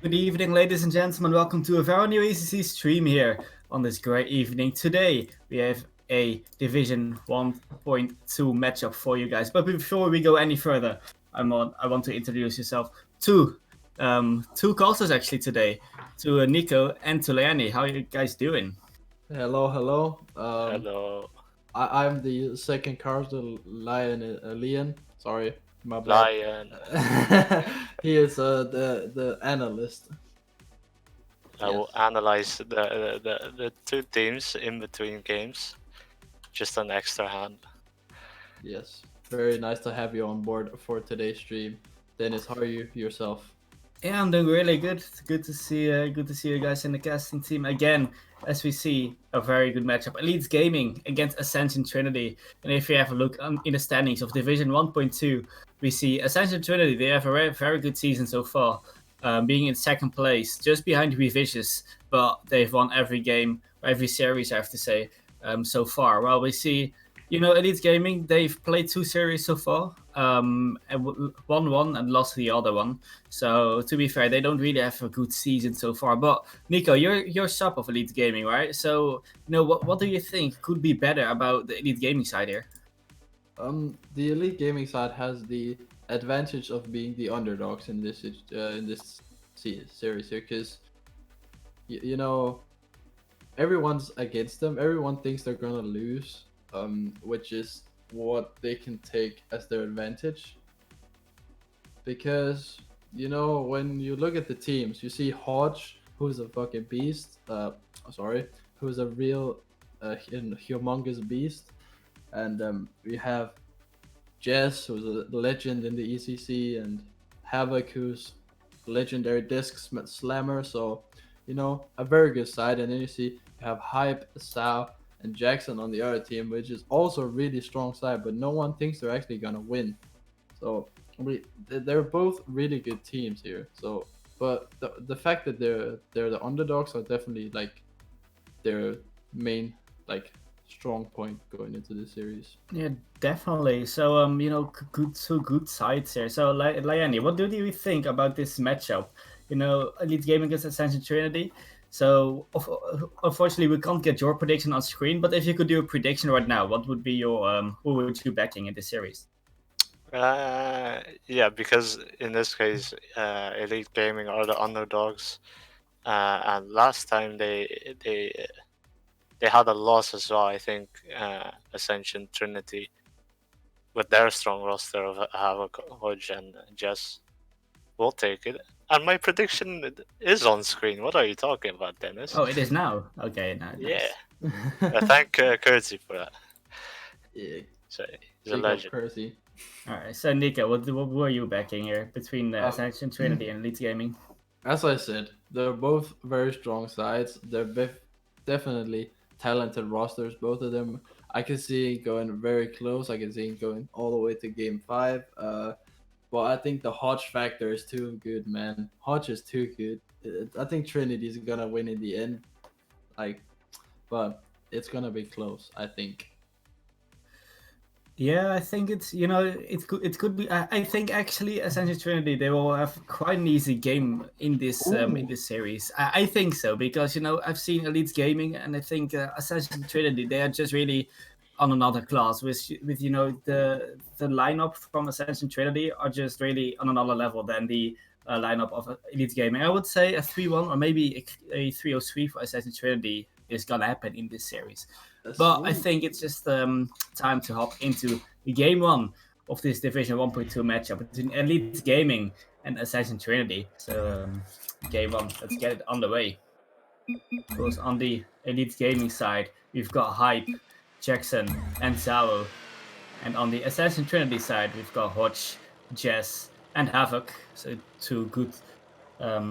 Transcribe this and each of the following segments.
Good evening, ladies and gentlemen. Welcome to a very new ACC stream here on this great evening. Today, we have a Division 1.2 matchup for you guys. But before we go any further, I want to introduce yourself to two casters actually today, to Nico and to Leanne. How are you guys doing? Hello. Hello, I'm the second caster, Leon. Sorry, my bad. Lion. He is the analyst. I will analyze the two teams in between games. Just an extra hand. Yes, very nice to have you on board for today's stream. Dennis, how are you yourself? Yeah, I'm doing really good. It's good to see you guys in the casting team again. As we see a very good matchup, Elite Gaming against Ascension Trinity. And if you have a look in the standings of Division 1.2, we see Ascension Trinity. They have a very good season so far, being in second place, just behind Revicious. But they've won every game, every series, I have to say, so far. Well, we see, Elite Gaming. They've played 2 series so far. And won one and lost the other one. So to be fair, they don't really have a good season so far. But Nico, you're sub of Elite Gaming, right? So what do you think could be better about the Elite Gaming side here? The Elite Gaming side has the advantage of being the underdogs in this series here, because everyone's against them. Everyone thinks they're gonna lose, which is what they can take as their advantage. Because when you look at the teams, you see Hodge, who's a fucking beast. Who's a real humongous beast, and we have Jess, who's a legend in the ECC, and Havoc, who's legendary disc slammer. So a very good side. And then you see you have Hype, Sao, and Jackson on the other team, which is also a really strong side, but no one thinks they're actually gonna win. So they're both really good teams here. So, but the fact that they're the underdogs are definitely like their main strong point going into this series. Yeah, definitely. So good sides here. So Leanne, what do you think about this matchup? Elite Gaming against Ascension Trinity. So unfortunately, we can't get your prediction on screen. But if you could do a prediction right now, what would be your who would you backing in this series? Yeah, because in this case, Elite Gaming are the underdogs, and last time they had a loss as well. I think Ascension Trinity, with their strong roster of Havoc, Hodge, and Jess, will take it. And my prediction is on screen. What are you talking about, Dennis? Oh, it is now. Okay, nice. Yeah. Thank Curtsy for that. Yeah, So he's a legend. Curtsy. All right. So Nico, what were you backing here between Ascension Trinity and Elite Gaming? As I said, they're both very strong sides. They're definitely talented rosters, both of them. I can see it going very close. I can see it going all the way to game 5. But I think the Hodge factor is too good, man. Hodge is too good. I think Trinity's gonna win in the end. But it's gonna be close, I think. Yeah, I think it's it could be. I think actually Ascension Trinity, they will have quite an easy game in this series. I think so, because I've seen Elite Gaming, and I think Ascension Trinity, they are just really on another class. With the lineup from Ascension Trinity are just really on another level than the lineup of Elite Gaming. I would say a 3-1 or maybe a 3-3 for Ascension Trinity is gonna happen in this series. But I think it's just time to hop into game 1 of this Division 1.2 matchup between Elite Gaming and Ascension Trinity. So game 1, let's get it on the way. Of course, on the Elite Gaming side, we've got Hype, Jackson, and Zao. And on the Ascension Trinity side, we've got Hodge, Jess, and Havoc. So 2 good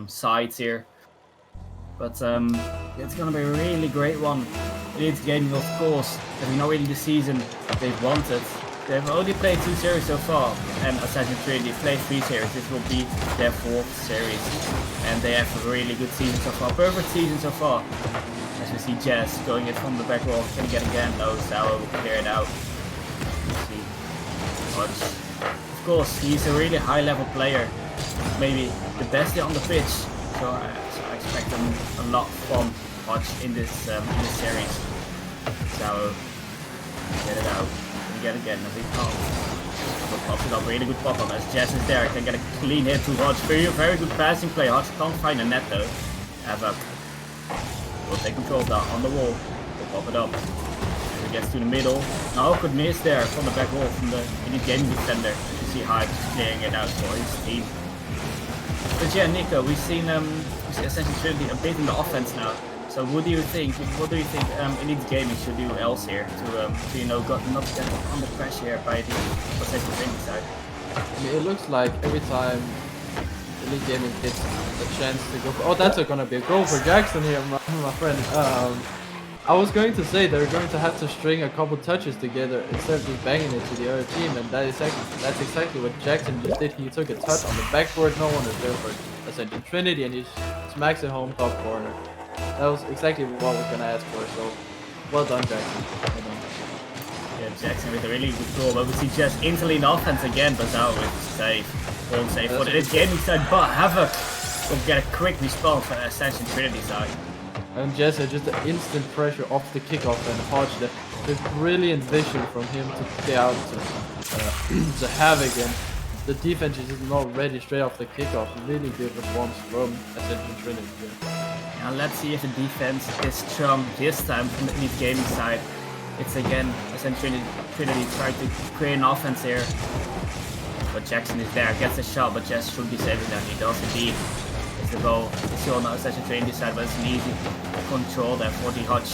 sides here. But it's gonna be a really great one. Elite Gaming, of course, having already the season they've wanted. They've only played 2 series so far, and Ascension Trinity played 3 series. This will be their 4th series, and they have a really good season so far. Perfect season so far. As we see Jess going it from the back wall, can get again. No, Sao will clear it out. You see Hodge. Of course, he's a really high-level player, maybe the best on the pitch. So I expect a lot from Hodge in this series. So get it out. And get again. I think pops it up. Really good pop up as Jess is there. Can get a clean hit to Hodge. Very good passing play. Hodge can't find a net though. Havoc will take control of that on the wall. Will pop it up. He gets to the middle. Now could miss there from the back wall from the Elite Gaming defender. You see Hype clearing it out for his team. But yeah, Nico, we've seen Ascension Trinity a bit in the offense now. So what do you think? Elite Gaming should do else here to not get under pressure here by the Ascension Trinity side? I mean, it looks like every time Elite Gaming gets a chance to go for... Oh, that's gonna be a goal for Jackson here, my friend. I was going to say they're going to have to string a couple touches together instead of just banging it to the other team, and that's exactly what Jackson just did. He took a touch on the backboard, no one is there for Ascension Trinity, and he smacks it home top corner. That was exactly what we're gonna ask for, so well done, Jackson. Well done. Yeah, Jackson with a really good goal, but we see just instantly in offense again, but now with save. Won't save for the Elite Gaming side, but Havoc will get a quick response for the Ascension Trinity side. And Jesse, just the instant pressure off the kickoff, and Hodge, the brilliant vision from him to get out to Havoc, and the defense is not ready straight off the kickoff. Really good response from Ascension Trinity. Now let's see if the defense is strong this time from the Elite Gaming side. It's again Ascension Trinity trying to create an offense here. But Jackson is there, gets a shot, but Jess should be saving that. He does indeed. It's the goal. It's still not Ascension Trinity side, but it's an easy control there for the Hodge.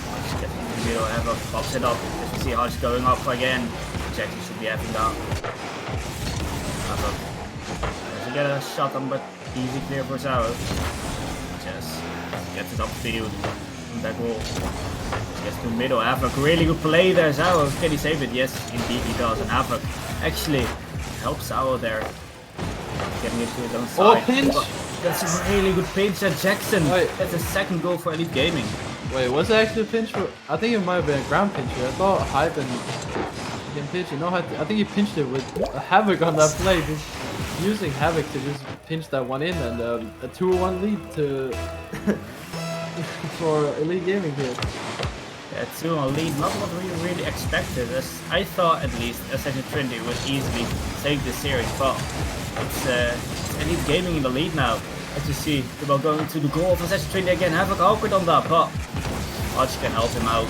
Hodge gets in the middle, Havoc pops it up. As we see Hodge going up again. Jackson should be having that. Havoc doesn't get a shot on, but easy clear for Zao. Jess gets it upfield from that goal. Gets to the middle. Havoc, really good play there. Zao, can he save it? Yes, indeed he does. And Havoc actually helps Zao there. Getting it to his own side. Oh, pinch! That's a really good pinch at Jackson. Wait. That's a second goal for Elite Gaming. Wait, was it actually a pinch? I think it might have been a ground pinch here. I thought Hype and him pinch. You know, I think he pinched it with a Havoc on that play. Just using Havoc to just pinch that one in, and a 2-1 lead to for Elite Gaming here. Yeah, 2-1 lead, not what we really expected. As I thought at least Ascension Trinity would easily take this series, but it's Elite Gaming in the lead now. As you see, the ball going to the goal of Ascension Trinity again. Havoc awkward on that, but Hodge can help him out.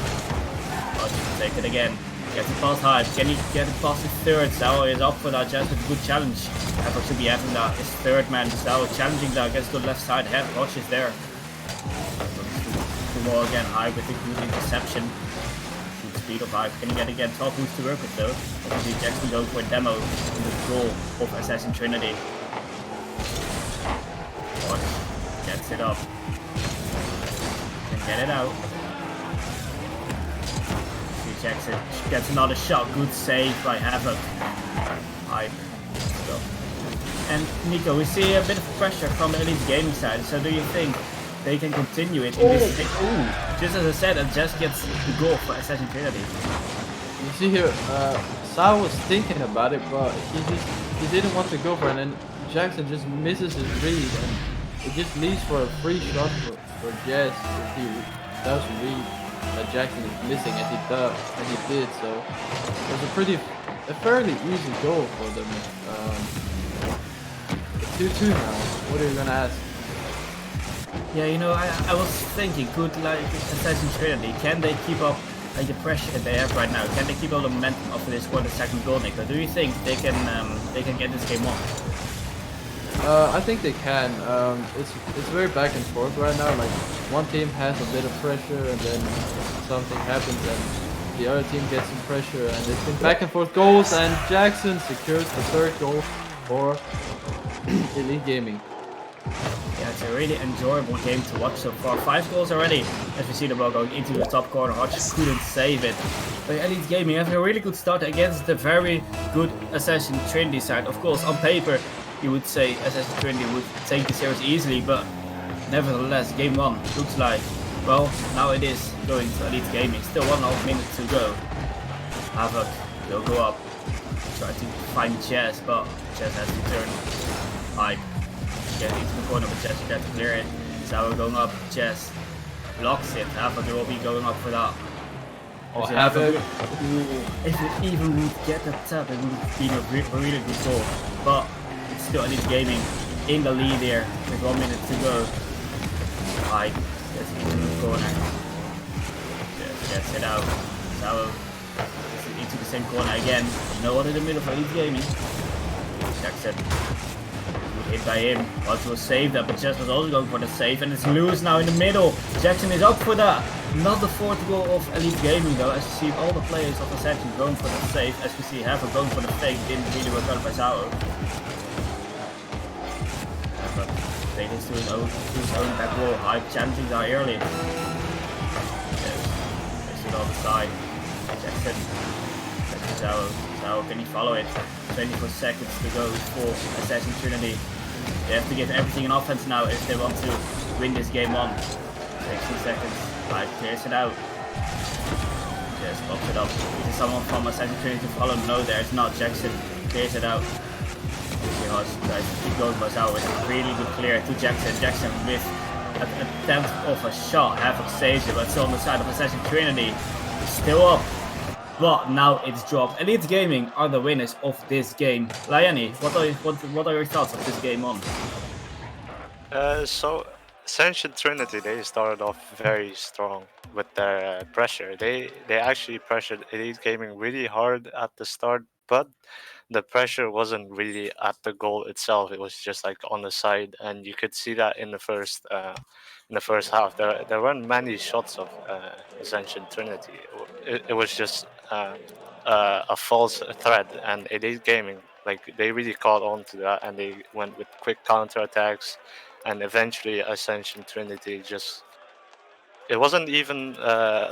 Hodge can take it again. Gets it past Hype. Can he get it past his third? Zao is up for that, just with a good challenge. Havoc should be having that. His third man, Zao challenging that. Gets to the left side. Hodge is there. More again, Hype with a good interception. Good speed of Hype. Can he get again 12 moves to work with though? Obviously Jackson going for a demo in the goal of Assassin Trinity. Hodge gets it up. Can get it out. See Jackson gets another shot. Good save by Havoc. Hype. And Nico, we see a bit of pressure from the Elite Gaming side. So do you think they can continue it in this thing? Ooh, just as I said, and just gets the goal for Assassin Trinity. You see here, Sao was thinking about it, but he didn't want to go for it, and Jackson just misses his read, and it just leaves for a free shot for Jess if he does read that Jackson is missing, and he did. So it was a fairly easy goal for them. 2-2 now. What are you gonna ask? Yeah, you know, I was thinking, could like Assassin Trinity, can they keep up like the pressure that they have right now? Can they keep up the momentum after they score the second goal, Nico? Do you think they can get this game won? I think they can. It's very back and forth right now. Like one team has a bit of pressure, and then something happens, and the other team gets some pressure, and it's been back and forth goals. And Jackson secures the third goal for Elite Gaming. Yeah, it's a really enjoyable game to watch so far. 5 goals already. As we see the ball going into the top corner, Hodge couldn't save it. But Elite Gaming having a really good start against the very good Assassin Trinity side. Of course, on paper, you would say Assassin Trinity would take the series easily, but nevertheless, game 1 looks like, well, now it is going to Elite Gaming. Still 1.5 minutes to go. Havoc will go up, try to find Chess, but Chess has to turn. Hype Get into the corner, but Jess tried to clear it. Sauer going up, Jess blocks it. Havoc will be going up for that. Oh, Havoc. If it even would get that tap, it would have been a really good goal. But it's still Elite Gaming in the lead here with 1 minute to go. Hype gets into the corner. Just gets it out. Sauer gets into the same corner again. No one in the middle for Elite Gaming. Jackson. Hit by him. Want to save that, but Jess was also going for the save, and it's loose now in the middle. Jackson is up for that. Not the fourth goal of Elite Gaming though, as you see all the players of Ascension going for the save, as we see Havoc going for the fake, didn't really work out by Sauer. But they just doing his own back wall. Hype chancing that early. Yes, they stood on the side. Jackson. Sauer, can he follow it? 24 seconds to go for Ascension Trinity. They have to give everything in offense now if they want to win this game on. 16 seconds. Hype clears it out. Just pops it up. Is there someone from Ascension Trinity to follow? No, there's not. Jackson clears it out. Tries to keep going by Sauer with a really good clear to Jackson. Jackson with an attempt of a shot. Havoc saves it, but still on the side of Ascension Trinity. Still up. But now it's dropped. Elite Gaming are the winners of this game. Liani, what are your thoughts of this game on? So Ascension Trinity, they started off very strong with their pressure. They actually pressured Elite Gaming really hard at the start, but the pressure wasn't really at the goal itself. It was just like on the side, and you could see that in the first half. There weren't many shots of Ascension Trinity. It was just a false threat, and Elite Gaming, like, they really caught on to that, and they went with quick counter attacks, and eventually Ascension Trinity just, it wasn't even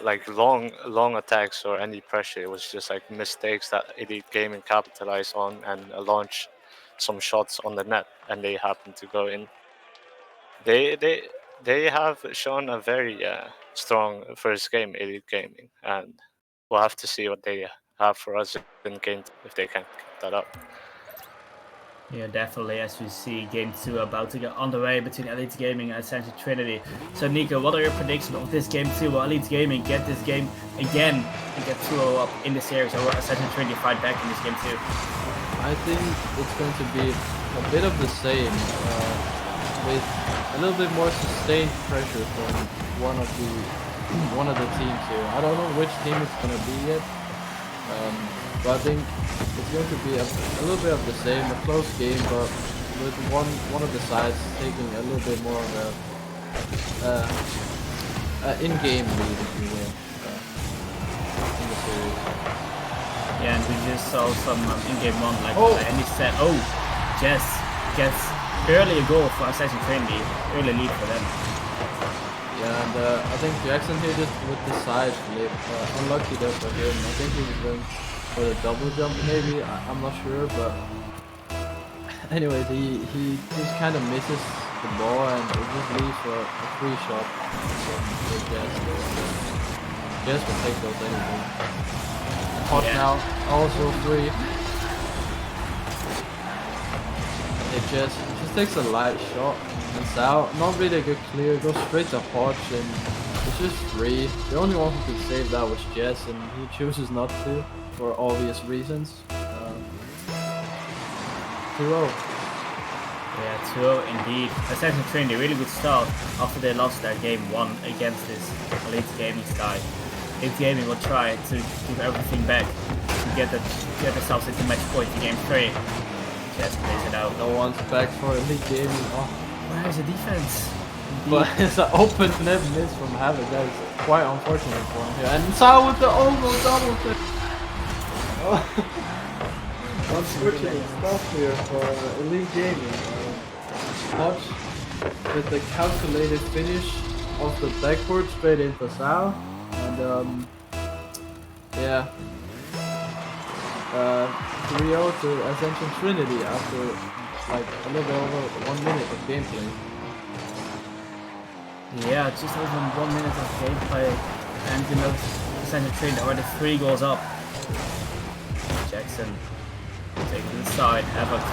like long attacks or any pressure. It was just like mistakes that Elite Gaming capitalized on and launched some shots on the net, and they happened to go in. They have shown a very strong first game, Elite Gaming, and we'll have to see what they have for us in game if they can keep that up. Yeah, definitely, as we see Game 2 about to get underway between Elite Gaming and Ascension Trinity. So Nico, what are your predictions of this Game 2? Will Elite Gaming get this game again and get 2-0 up in the series, or will Ascension Trinity fight back in this Game 2? I think it's going to be a bit of the same, with a little bit more sustained pressure from one of the teams here. I don't know which team it's going to be yet, but I think it's going to be a little bit of the same, a close game, but with one of the sides taking a little bit more of a in-game lead, if you will, in the series. Yeah, and we just saw some in Game 1, like and he said, Jess gets early a goal for Ascension Trinity, early lead for them. Yeah, and I think Jackson here just with the side flip, unlucky there for him. I think he was going for the double jump maybe, I'm not sure, but anyways, he just kind of misses the ball, and it just leaves for a free shot for Jess. Jess will take those anyway. Hot now, also free. It just takes a light shot, and Sao, not really a good clear, goes straight to Hodge, and it's just free. The only one who could save that was Jess, and he chooses not to, for obvious reasons. 2-0. Yeah, 2-0 indeed. Ascension Trinity, really good start after they lost their Game 1 against this Elite Gaming side. Elite Gaming will try to give everything back to get themselves into match point in Game 3. Just plays it out. No one's back for Elite Gaming. Oh. Where is the defense? But it's an open net miss from Havoc. That is quite unfortunate for him here. And Sao with the almost double kill. Unfortunate stuff here for Elite Gaming. Hodge with the calculated finish of the backboard straight into Sao. And yeah. 3-0 to Ascension Trinity after like a little bit over 1 minute of gameplay. Yeah, just over 1 minute of gameplay, and you know, Ascension Trinity already 3 goals up. Jackson taking the side, Havoc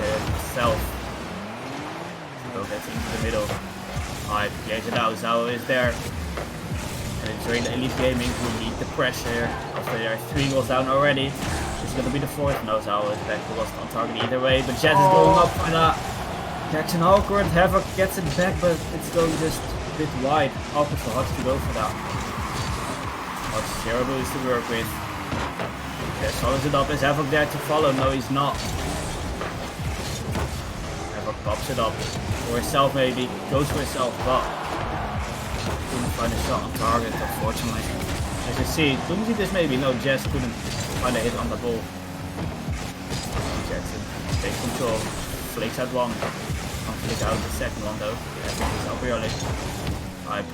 himself That's into the middle. Alright, clears it out. Zao is there. And it's really Elite Gaming who need the pressure after they are 3 goals down already. It's gonna be the 4th. No, Zao is back. He wasn't on target either way, but Jazz is going up for that. Jackson awkward. Havoc gets it back, but it's going just a bit wide. Awkward for Hodge to go for that. Hodge, zero boost to work with. Jazz follows it up. Is Havoc there to follow? No, he's not. Havoc pops it up. For himself maybe. Goes for himself, but couldn't find a shot on target, unfortunately. As you see, couldn't see this maybe? No, Jess couldn't find a hit on the ball. Jackson takes control, flicks out one, can't flick out the second one though. He's up early. Right,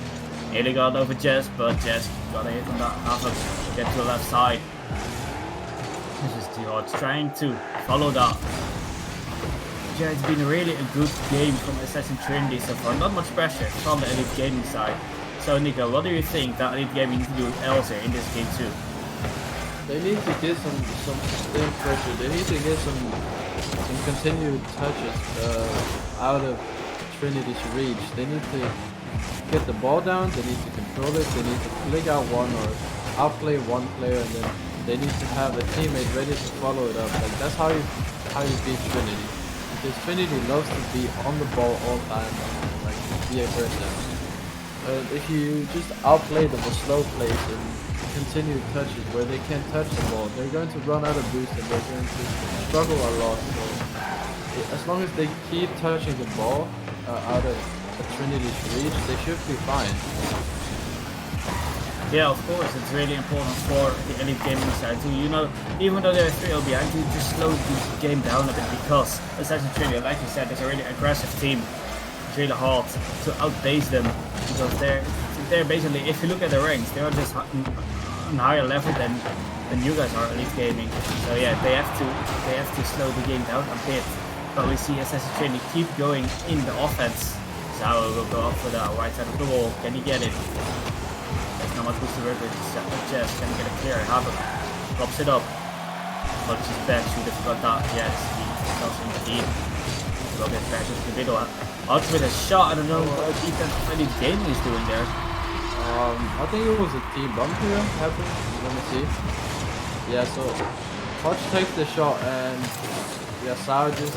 nearly got over Jess, but Jess got a hit on that Havoc to get to the left side. This is too hard, trying to follow that. Yeah, it's been really a good game from Assassin Trinity so far. Not much pressure from the Elite Gaming side. So Nico, what do you think that Elite Gaming need to do else here in this game too? They need to get some sustained pressure. They need to get some continued touches out of Trinity's reach. They need to get the ball down. They need to control it. They need to flick out one or outplay one player, and then they need to have a teammate ready to follow it up. Like that's how you beat Trinity. Because Trinity loves to be on the ball all the time, like be aggressive. If you just outplay them with slow plays and continued touches where they can't touch the ball, they're going to run out of boost and they're going to struggle a lot. So as long as they keep touching the ball out of Trinity's reach, they should be fine. Yeah, of course, it's really important for the Elite Gaming side too. You know, even though they're 3-0 behind, to just slow the game down a bit because Assassin's Trinity, like you said, is a really aggressive team. It's really hard to outpace them because they're basically, if you look at the ranks, they're just on higher level than you guys are, Elite Gaming. So yeah, they have to slow the game down a bit. But we see Assassin's Trinity keep going in the offense. Zao will go up for the right side of the wall. Can he get it? There's not much boost to work with. Jess can get a clear. Havoc pops it up. But she's back. Should have got that. Yes, he does indeed. Will get back into the middle. Out with a shot. I don't know what defense Elite Gaming is doing there. I think it was a team bump here happened. Let me see. Yeah, so Hodge takes the shot and yeah, Sao just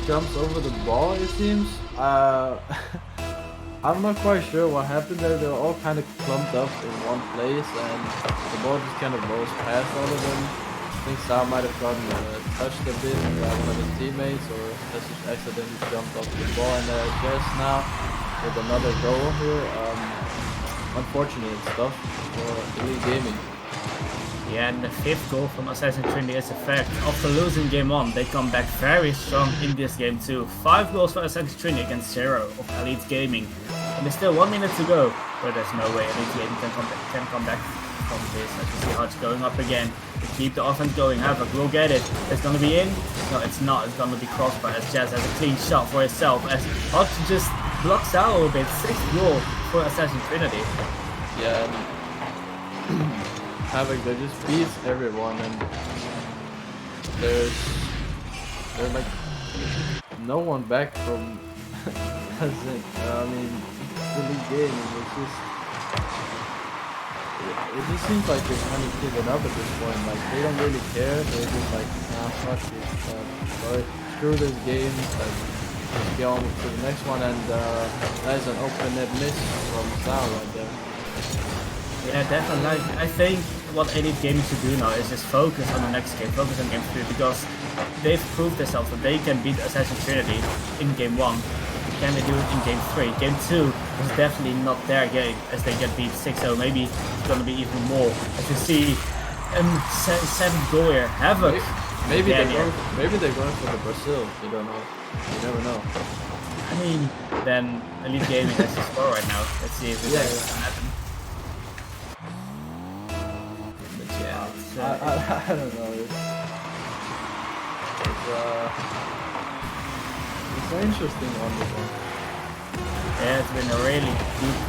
jumps over the ball, it seems. I'm not quite sure what happened there. They're all kind of clumped up in one place and the ball just kind of rolls past all of them. I think Sao might have gotten touched a bit by one of his teammates or just accidentally jumped off the ball, and Jess now with another goal here. Unfortunate stuff for Elite Gaming. Yeah, and the 5th goal from Assassin Trinity is a fact. After losing game 1, they come back very strong in this game too. 5 goals for Assassin Trinity against 0 of Elite Gaming. And there's still 1 minute to go, but there's no way Elite Gaming can come back from this. As you see Hodge going up again to keep the offense going. Havoc will get it. It's gonna be in. No, it's not. It's gonna be crossed by as Jazz has a clean shot for himself. As Hodge just blocks out a little bit. 6th goal for Assassin Trinity. Yeah, and Havoc, they just beats everyone, and there's like no one back from I mean, Elite Gaming. It just seems like they're kind of giving up at this point. Like they don't really care. They're just like, nah, fuck it. Sorry, screw this game. Like, let's get on to the next one. And that's an open net miss from Sao right there. Yeah, definitely. I think what Elite Gaming should do now is just focus on the next game, focus on game 3, because they've proved themselves that they can beat Assassin Trinity in game 1. Can they do it in game 3? Game 2 was definitely not their game, as they get beat 6-0. Maybe it's gonna be even more. As you see, 7th goal here, Havoc. Maybe they're going for the Brazil. You don't know. You never know. I mean, then Elite Gaming has the score right now. Let's see if it's gonna happen. I don't know. It's an interesting one. Yeah, it's been a really good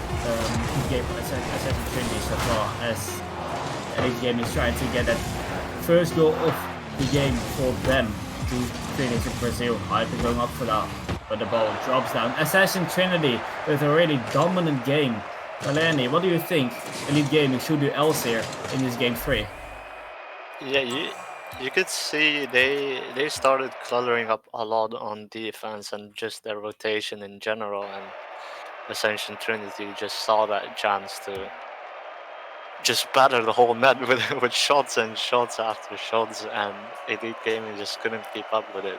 game for Assassin's Trinity so far, as Elite Gaming is trying to get that first goal of the game for them to finish in Brazil. I've been going up for that. but the ball drops down. Assassin Trinity with a really dominant game. Valeni, what do you think Elite Gaming should do else here in this game 3? Yeah, you could see they started cluttering up a lot on defense and just their rotation in general, and Ascension Trinity just saw that chance to just batter the whole net with shots and shots after shots, and Elite Gaming just couldn't keep up with it.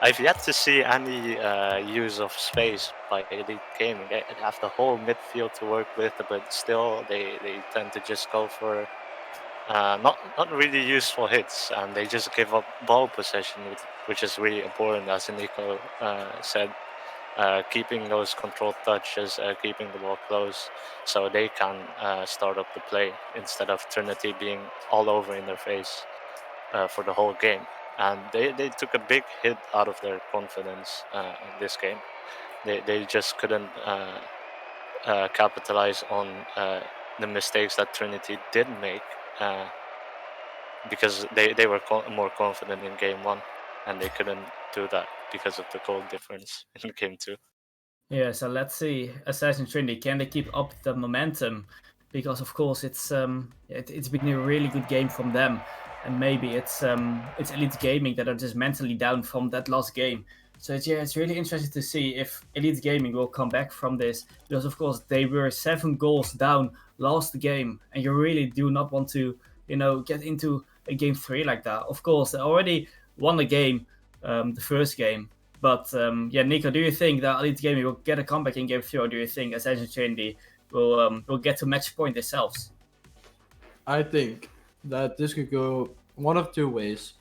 I've yet to see any use of space by Elite Gaming. They have the whole midfield to work with, but still they tend to just go for not really useful hits, and they just give up ball possession, which is really important, as Nico said. Keeping those controlled touches, keeping the ball close, so they can start up the play instead of Trinity being all over in their face for the whole game. And they took a big hit out of their confidence in this game. They just couldn't capitalize on the mistakes that Trinity did make because they were more confident in game 1, and they couldn't do that because of the goal difference in game 2. Yeah, so let's see, Assassin Trinity, can they keep up the momentum? Because of course it's been a really good game from them, and maybe it's Elite Gaming that are just mentally down from that last game. So it's really interesting to see if Elite Gaming will come back from this, because of course they were 7 goals down last game, and you really do not want to get into a game 3 like that. Of course, they already won the game, the first game. But Nico, do you think that Elite Gaming will get a comeback in game 3, or do you think Ascension Trinity will get to match point themselves? I think that this could go one of 2 ways.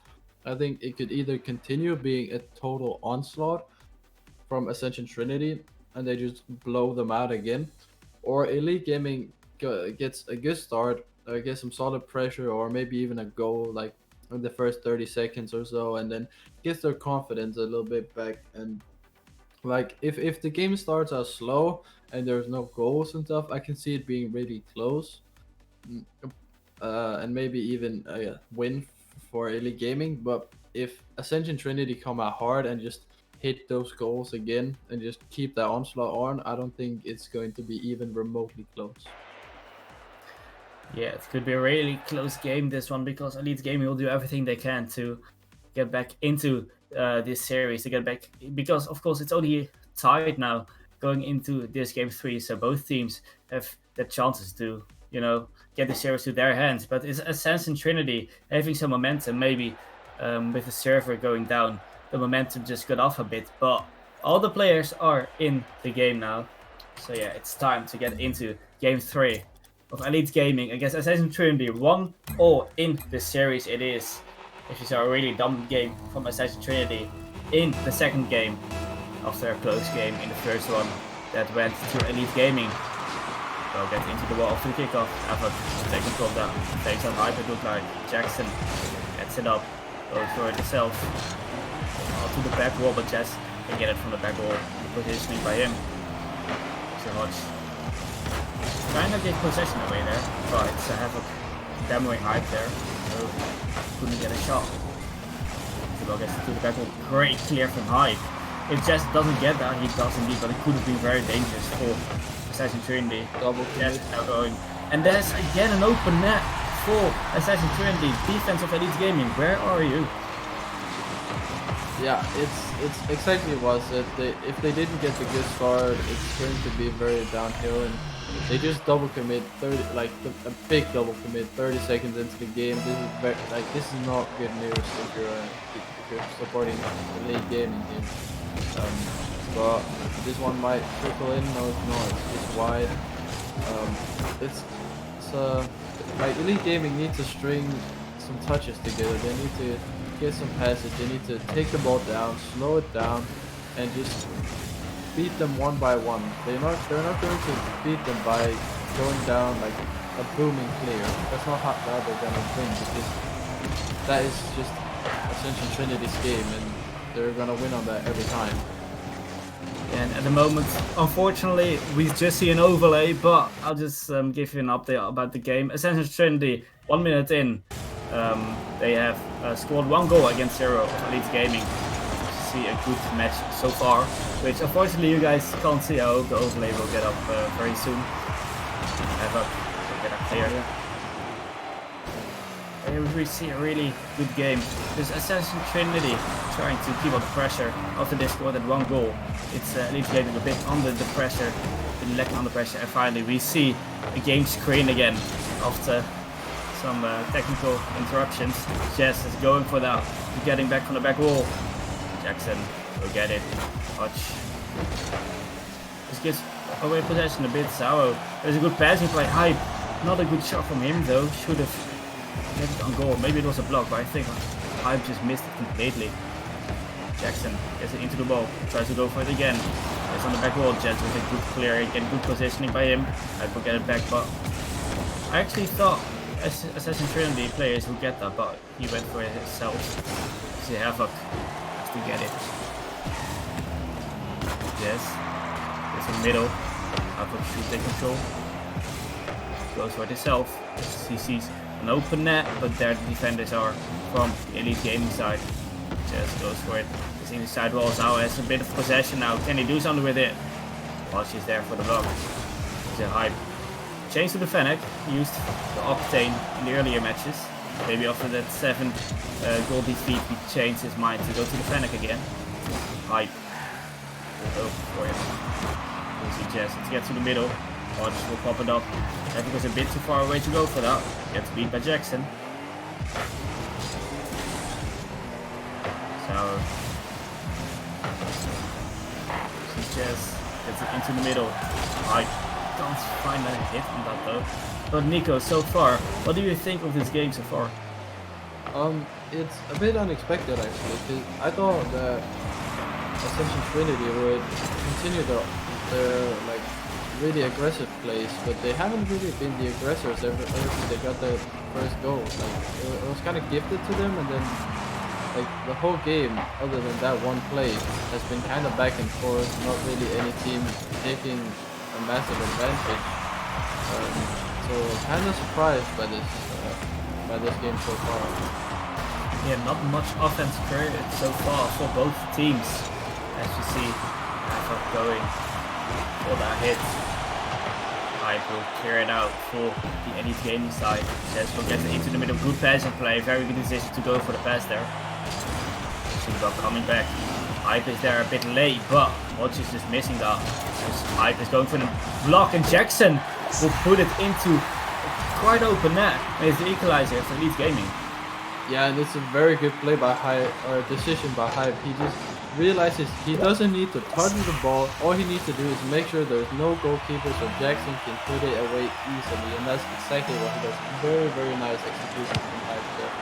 I think it could either continue being a total onslaught from Ascension Trinity and they just blow them out again, or Elite Gaming gets a good start, gets some solid pressure, or maybe even a goal like in the first 30 seconds or so, and then gets their confidence a little bit back. And like if the game starts out slow and there's no goals and stuff, I can see it being really close, and maybe even win for Elite Gaming. But if Ascension Trinity come out hard and just hit those goals again and just keep that onslaught on, I don't think it's going to be even remotely close. Yeah, it could be a really close game, this one, because Elite Gaming will do everything they can to get back into this series, to get back, because of course it's only tied now going into this game 3, so both teams have the chances to get the series to their hands. But it's Ascension Trinity having some momentum, maybe with the server going down, the momentum just got off a bit, but all the players are in the game now, so yeah, it's time to get into game 3 of Elite Gaming against Ascension Trinity. 1-1 in the series it is. If you saw a really dominant game from Ascension Trinity in the second game, after a close game in the first one that went to Elite Gaming. We'll get into the wall after the kickoff. Effort to take control of that. Takes on hype, it looked like. Jackson gets it up, goes for it himself. To the back wall, but Jess can get it from the back wall. Positioning by him. So Hodge trying to get possession away there, but it's a Havoc demoing hype there, so couldn't get a shot. Isabel gets to the back wall, great clear from hype. If Jess doesn't get that, he does indeed, but it could have been very dangerous for Assassin Trinity. Double Jess now going, and there's again an open net for Assassin Trinity. Defense of Elite Gaming, where are you? Yeah, it's exactly what I said. If they didn't get the good start, it's going to be very downhill, and they just double commit a big double commit 30 seconds into the game. This is not good news if you're supporting Elite Gaming team. But this one might trickle in. No, it's not. It's just wide. Like Elite Gaming needs to string some touches together. They need to get some passes. They need to take the ball down, slow it down, and just beat them one by one. They're not going to beat them by going down like a booming clear. That's not how they're gonna win, because that is just Ascension Trinity's game, and they're gonna win on that every time. And at the moment, unfortunately, we just see an overlay, but I'll just give you an update about the game. Ascension Trinity, 1 minute in, they have scored 1 goal against 0 of Elite Gaming. see a good match so far, which unfortunately you guys can't see. I hope the overlay will get up very soon. Have up, get up clear. And we see a really good game. This Ascension Trinity trying to keep up the pressure after they scored that one goal. It's Elite Gaming a bit under the pressure, been lacking under pressure, and finally we see a game screen again after some technical interruptions. Jess is going for that, getting back from the back wall. Jackson will get it. Watch. This gives away possession a bit. Sao. There's a good passing play. Hype. Not a good shot from him though. Should have get it on goal. Maybe it was a block, but I think Hype just missed it completely. Jackson gets it into the ball. Tries to go for it again. It's on the back wall. Jess with a good clearing and good positioning by him. Hype will get it back, but I actually thought Assassin Trinity players will get that, but he went for it himself. See Havoc has to get it. Yes. It's in the middle. Havoc should take control. Goes for it himself. He sees an open net, but there the defenders are from the Elite Gaming side. Just goes for it. He's in the side walls now, has a bit of possession now. Can he do something with it? Well, she's there for the block. He's a Hype. Change to the Fennec, used the Octane in the earlier matches. Maybe after that 7 goal defeat, he changed his mind to go to the Fennec again. Hype. Go for him. We'll see Jess to get to the middle. Hodge will pop it up. That was a bit too far away to go for that. Gets beat by Jackson. So see Jess gets it into the middle. Hype. Can't find a hit on that though. But Nico, so far, what do you think of this game so far? It's a bit unexpected actually, because I thought that Ascension Trinity would continue their like really aggressive plays, but they haven't really been the aggressors ever since they got the first goal. Like it was kind of gifted to them, and then like the whole game, other than that one play, has been kind of back and forth. Not really any team taking a massive advantage. So kind of surprised by this game so far. Yeah, not much offense created so far for both teams. As you see, Havoc going for that hit. Hype will clear it out for the Elite Gaming side. Jess will get it into the middle. Good passing play. Very good decision to go for the pass there. Shooter coming back. Hype is there a bit late, but Hodge is just missing that. Hype is going for the block, and Jackson will put it into quite open net. And it's the equalizer for Elite Gaming. Yeah, and it's a very good play by Hype, or decision by Hype. He just realizes he doesn't need to touch the ball. All he needs to do is make sure there's no goalkeeper so Jackson can put it away easily, and that's exactly what he does. Very, very nice execution from Hype there.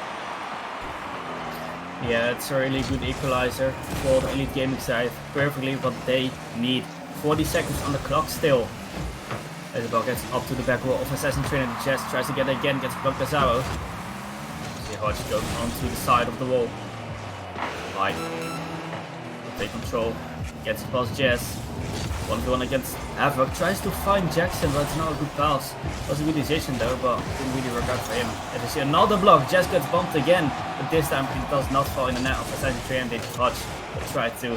Yeah, it's a really good equalizer for the Elite Gaming side. Perfectly what they need. 40 seconds on the clock still. As the ball gets up to the back wall of Assassin Trinity. Chest tries to get it again, gets blocked by Zao. See Hodge goes onto the side of the wall. Hype will take control. Gets past Jess. 1v1 against Havoc. Tries to find Jackson, but it's not a good pass. Was a good decision though, but didn't really work out for him. As you see another block, Jess gets bumped again, but this time it does not fall in the net of Assassin Trinity. Hodge will try to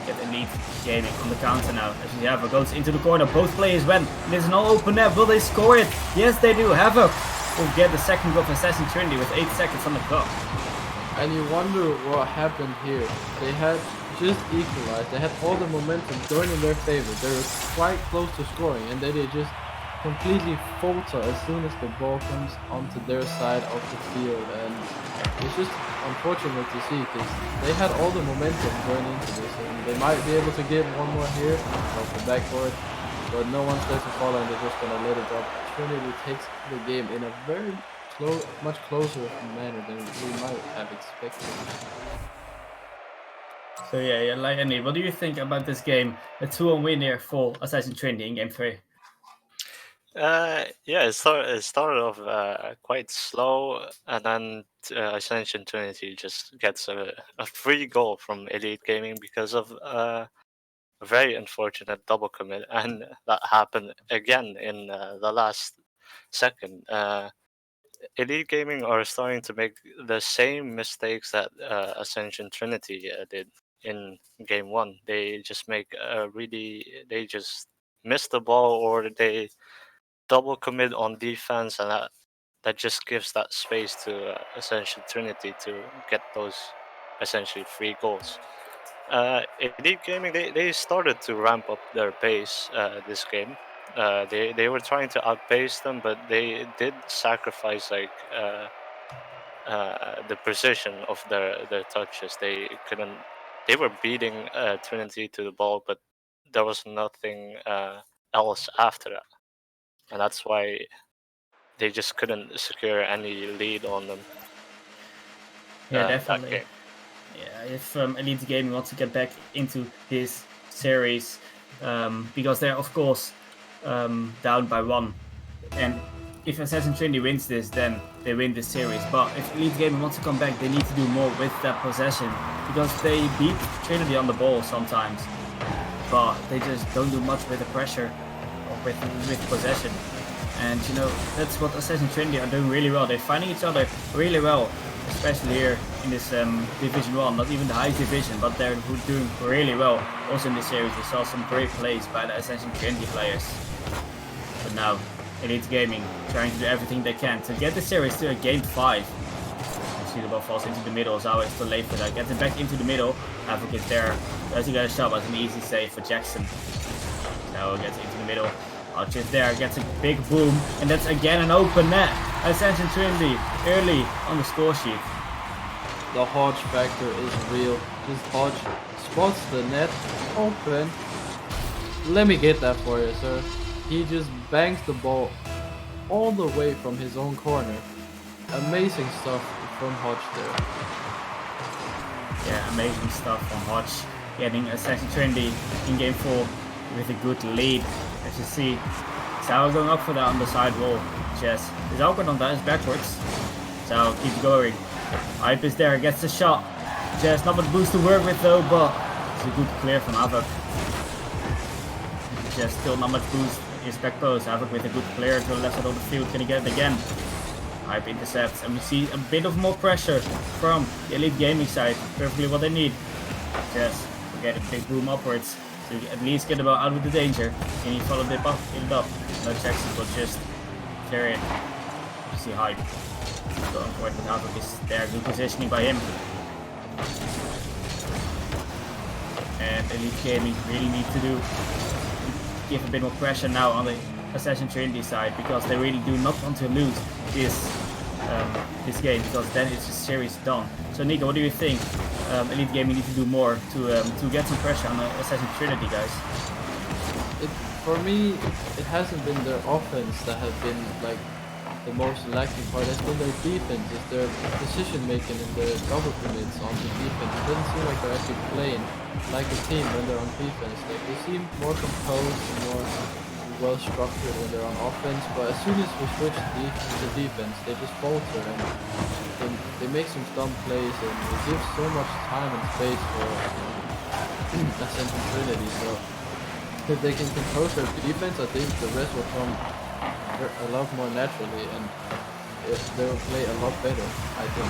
get Elite Gaming on the counter now. As you see Havoc goes into the corner, both players went. There's no open net, will they score it? Yes they do. Havoc will get the second goal of Assassin Trinity with 8 seconds on the clock. And you wonder what happened here. They had just equalized. They had all the momentum going in their favor. They were quite close to scoring, and then they just completely falter as soon as the ball comes onto their side of the field. And it's just unfortunate to see, because they had all the momentum going into this, and they might be able to get one more here off the backboard, but no one's there to follow, and they're just gonna let it drop. Trinity takes the game in a very much closer manner than we might have expected. So yeah, like Andy, what do you think about this game? A 2-1 win here for Assassin Trinity in game 3. Yeah, it started off quite slow, and then Ascension Trinity just gets a free goal from Elite Gaming because of a very unfortunate double commit, and that happened again in the last second. Elite Gaming are starting to make the same mistakes that Ascension Trinity did. in game 1. They just make they just miss the ball, or they double commit on defense, and that just gives that space to Ascension Trinity to get those essentially free goals. Elite Gaming, they started to ramp up their pace this game. They were trying to outpace them, but they did sacrifice the precision of their touches. They couldn't. They were beating Trinity to the ball, but there was nothing else after that, and that's why they just couldn't secure any lead on them. Yeah, That definitely. game. Yeah, if Elite Gaming wants to get back into this series, because they're of course down by 1, and if Assassin Trinity wins this, then they win this series. But if Elite Gaming wants to come back, they need to do more with that possession, because they beat Trinity on the ball sometimes, but they just don't do much with the pressure or with possession. And you know, that's what Assassin Trinity are doing really well. They're finding each other really well, especially here in this Division 1, not even the highest division, but they're doing really well. Also in this series, we saw some great plays by the Ascension Trinity players. But now, Elite Gaming trying to do everything they can to get the series to a game 5. You see the ball falls into the middle, so it's too late for that. Gets it back into the middle. Advocate there. Does he get a shot? But an easy save for Jackson. So gets into the middle. Archer's there, gets a big boom, and that's again an open net. Ascension Trinity early on the score sheet. The Hodge factor is real. Just Hodge spots the net open. Let me get that for you, sir. He just bangs the ball all the way from his own corner. Amazing stuff from Hodge there. Yeah, amazing stuff from Hodge. Getting Ascension Trinity in game 4 with a good lead. As you see, Sauer going up for that on the side wall. Chess is awkward on that, it's backwards. So keeps going. Hype is there, gets the shot. Chess not much boost to work with though, but it's a good clear from Havoc. Chess still not much boost. His back post. Havoc with a good clear to the left side of the field. Can he get it again? Hype intercepts, and we see a bit of more pressure from the Elite Gaming side. Perfectly what they need. Chess will get a big boom upwards. So you at least get the ball out of the danger. Can he follow it up? No, Jackson will just clear it. You see Hype going for it, but Havoc is there. Good positioning by him. And Elite Gaming really need to give a bit more pressure now on the Assassin Trinity side, because they really do not want to lose this game, because then it's a series done. So Nico, what do you think? Elite Gaming need to do more to get some pressure on the Assassin Trinity guys. For me, it hasn't been their offense that has been like the most lacking part. It's been their defense. It's their decision making and their double commits on the defense. It doesn't seem like they're actually playing like a team when they're on defense. Like they seem more composed and more well structured when they're on offense, but as soon as we switch to defense, they just falter and they make some dumb plays, and it gives so much time and space for Ascension Trinity. So if they can compose their defense, I think the rest will come a lot more naturally, and they will play a lot better, I think.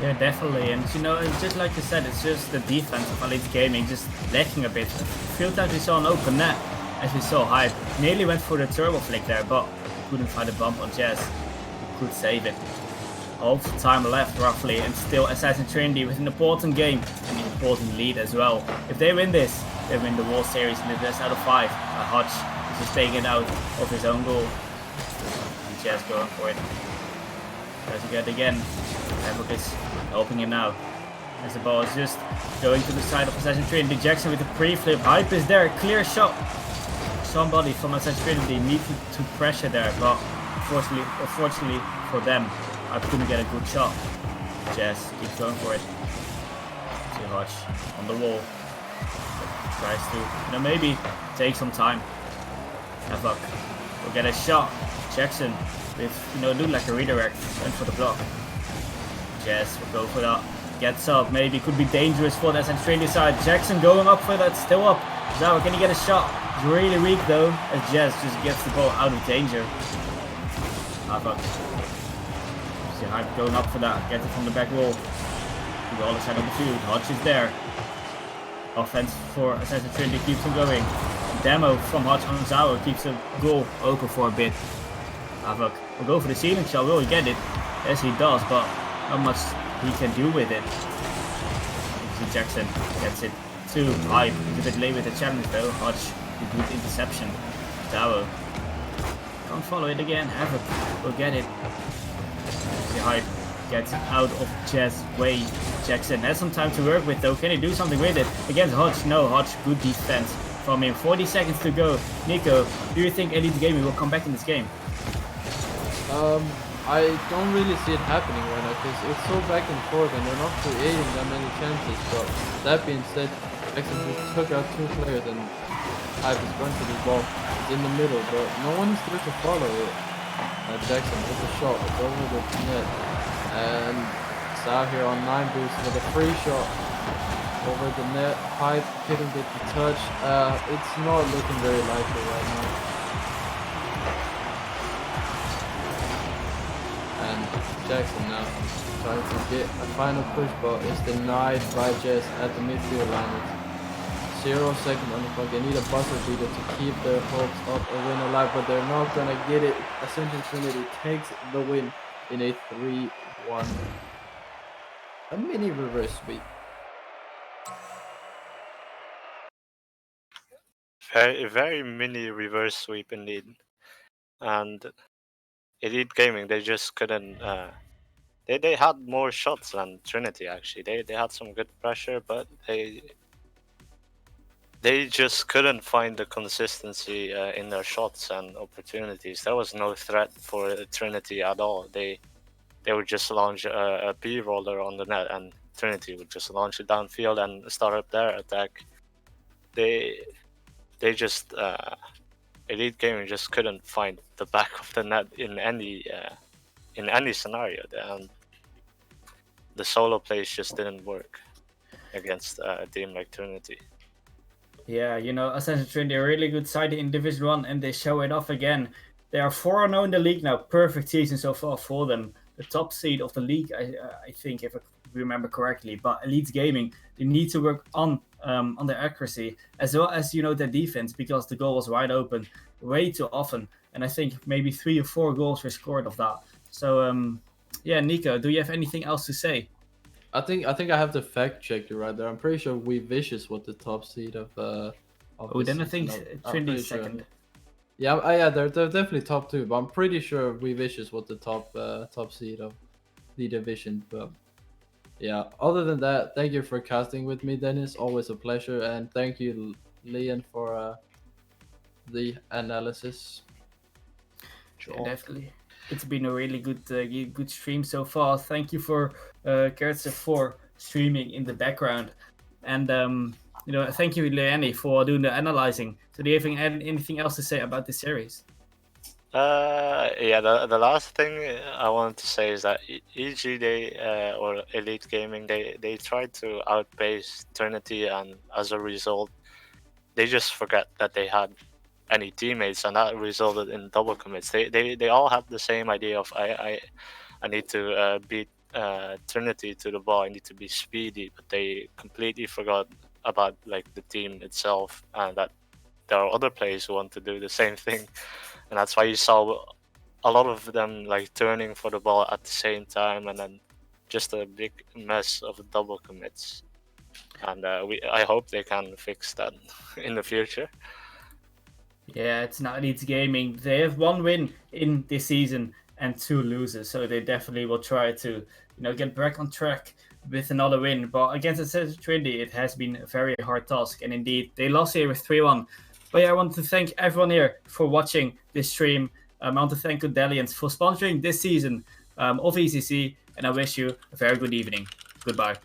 Yeah, definitely, and you know, it's just like you said, it's just the defense of Elite Gaming just lacking a bit. A few times we saw an open net, as we saw Hype nearly went for the turbo flick there, but couldn't find a bump on Jazz. He could save it. Half the time left roughly, and still Assassin Trinity with an important game and an important lead as well. If they win this, they win the World Series in the best out of 5. Hodge is just taking it out of his own goal. And Jazz going for it. Tries to get it again. Havoc is helping him now. As the ball is just going to the side of Assassin Trinity. Jackson with a pre-flip. Hype is there. Clear shot. Somebody from Assassin Trinity needed to pressure there, but unfortunately for them, I couldn't get a good shot. Jazz keeps going for it. See Hodge on the wall. Tries to, maybe take some time. Havoc will get a shot. Jackson with, do like a redirect. Went for the block. Jazz will go for that. Gets up. Maybe could be dangerous for the Ascension Trinity side. Jackson going up for that. Still up. Zara, can he get a shot? It's really weak though, as Jazz just gets the ball out of danger. Havoc. See Hype going up for that. Gets it from the back wall. the other side of the field. Hodge is there. Offense for Ascension Trinity keeps him going. Demo from Hodge on Zao keeps the goal open for a bit. Havoc will go for the ceiling shot. Will he get it? Yes, he does, but not much he can do with it. Jackson gets it too high. He's a bit late with the challenge though. Hodge, a good interception. Zao can't follow it again. Havoc will get it. The hype gets out of Jazz way. Jackson has some time to work with though. Can he do something with it? Against Hodge? No, Hodge, good defense from him. 40 seconds to go. Nico, do you think Elite Gaming will come back in this game? I don't really see it happening right now because it's so back and forth and they're not creating that many chances. But that being said, Jackson just took out 2 players and Hype is going to the ball. It's in the middle, but no one is there to follow it. Jackson with the shot, it's over the net. And it's out here on 9 boost with a free shot over the net. Hype couldn't get the touch. It's not looking very likely right now. And Jackson now trying to get a final push, but it's denied by Jess at the midfield line. It's 0 seconds on the clock. They need a buzzer beater to keep their hopes up and win alive, but they're not gonna get it. Ascension Trinity takes the win in a 3-1. A mini reverse sweep. Very mini reverse sweep indeed. And Elite Gaming, they just couldn't. They had more shots than Trinity actually. They had some good pressure, but they just couldn't find the consistency in their shots and opportunities. There was no threat for Trinity at all. They would just launch a B roller on the net, and Trinity would just launch it downfield and start up their attack. They just Elite Gaming just couldn't find the back of the net in any scenario, and the solo plays just didn't work against a team like Trinity. Yeah, you know, Ascension Trinity are a really good side in Division 1 and they show it off again. They are 4-0 in the league now. Perfect season so far for them. The top seed of the league, I think, if I remember correctly. But Elite Gaming, they need to work on their accuracy as well as, you know, their defense, because the goal was wide open way too often. And I think maybe 3 or 4 goals were scored of that. So, yeah, Nico, do you have anything else to say? I think I have to fact check you right there. I'm pretty sure We Vicious was the top seed of then I think Trinity's second. Sure. Yeah, they're definitely top 2, but I'm pretty sure We Vicious was the top seed of the division. But yeah, other than that, thank you for casting with me, Dennis. Always a pleasure, and thank you, Leon, for the analysis. Yeah, definitely. It's been a really good stream so far. Thank you for Kertzer for streaming in the background, and you know, thank you, Leanne, for doing the analyzing. So do you have anything else to say about this series? Yeah, the last thing I wanted to say is that EG or Elite Gaming, they tried to outpace Trinity, and as a result, they just forgot that they had any teammates, and that resulted in double commits. They all had the same idea of I need to beat Trinity to the ball. I need to be speedy, but they completely forgot about like the team itself, and that there are other players who want to do the same thing, and that's why you saw a lot of them like turning for the ball at the same time, and then just a big mess of double commits. And I hope they can fix that in the future. Yeah, it's not Elite Gaming. They have 1 win in this season and 2 losses, so they definitely will try to, you know, get back on track with another win. But against Ascension Trinity, it has been a very hard task, and indeed they lost here with 3-1. But yeah, I want to thank everyone here for watching this stream. I want to thank Godalions for sponsoring this season of ECC, and I wish you a very good evening. Goodbye.